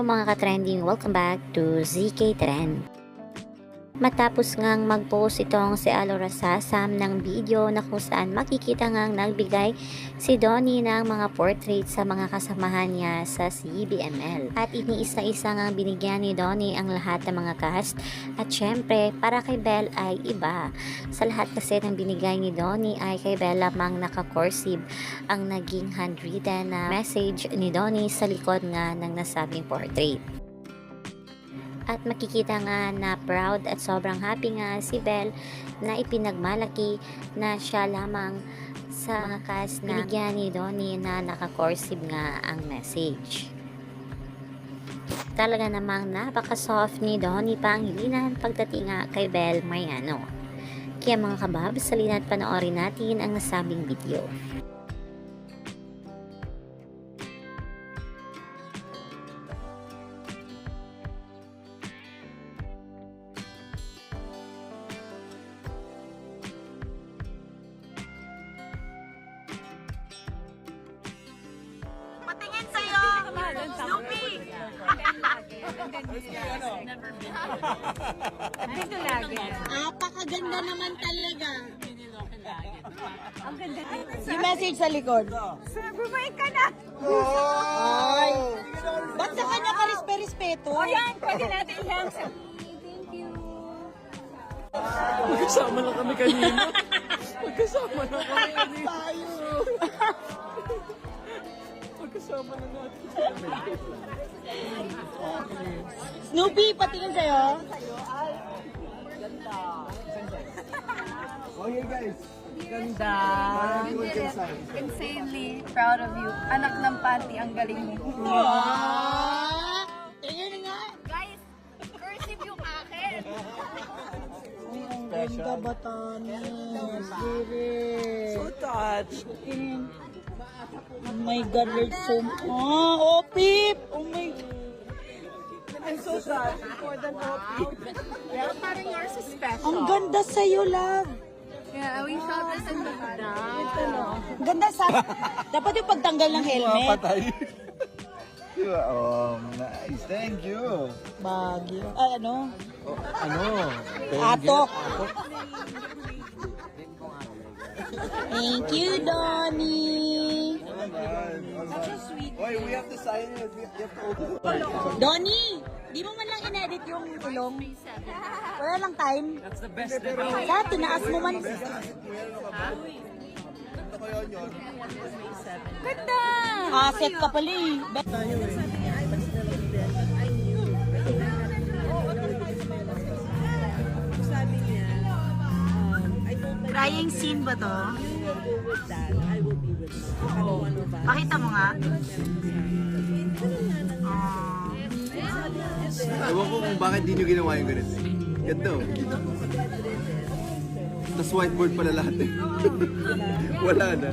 Hello mga ka-trending, welcome back to ZK Trend. Matapos ngang mag-post itong si Alora Sasam ng video na kung saan makikita ngang nagbigay si Donnie ng mga portrait sa mga kasamahan niya sa CBML. At iniisa-isa ngang binigyan ni Donnie ang lahat ng mga cast at syempre para kay Belle ay iba. Sa lahat kasi ng binigay ni Donnie ay kay Belle lamang naka-cursive ang naging handwritten na message ni Donnie sa likod nga ng nasabing portrait. At makikita nga na proud at sobrang happy nga si Belle na ipinagmalaki na siya lamang sa cast na binigyan ni Donnie na naka-cursive nga ang message. Talaga namang napaka-soft ni Donnie Pangilinan pagdating nga kay Belle Mariano. Kaya mga kababs, halina't panoorin natin ang nasabing video. Patingin sa'yo! Snoopy! Dito lagi. Napakaganda naman talaga. Ang ganda dito. Yung message sa likod. Bumay ka na! Ay! Ba't sa kanya ka respeto? O yan, pwede natin lang sa... Thank you. Magkasama na kami kanina. Magkasama na kami kanina. Magkasama na natin. Snoopy, patingin sa'yo. Okay guys. Ganda. Inside. Insanely proud of you. Anak ng panty, ang galing mo. Wow! Tingin nga. Guys, cursive yung akin. Ay, ang ganda batanes. So touched. Oh my God, Lord, so... Oh, Pip! Oh my... I'm so touched. More than happy. Pero parang yours is special. Ang ganda sa'yo, love. Yeah, we shot this in the Ang ganda sa... Dapat yung pagtanggal ng helmet. Patay. Nice. Thank you. Bagyo. Ay, ano? Ano? Atok. Thank you, Donnie. Such a sweet. Wait, we have to sign it. We have to open. Donnie, di mo man lang in-edit yung ilong. Wala lang time. That's the best. Sa tinaas mo man. Ganda! Asset ka pala eh. Crying scene ba to? Pakita mo nga. Ewan ko kung bakit di nyo ginawa yung ganito. Ganda oh. Tapos whiteboard pala lahat eh. Wala na.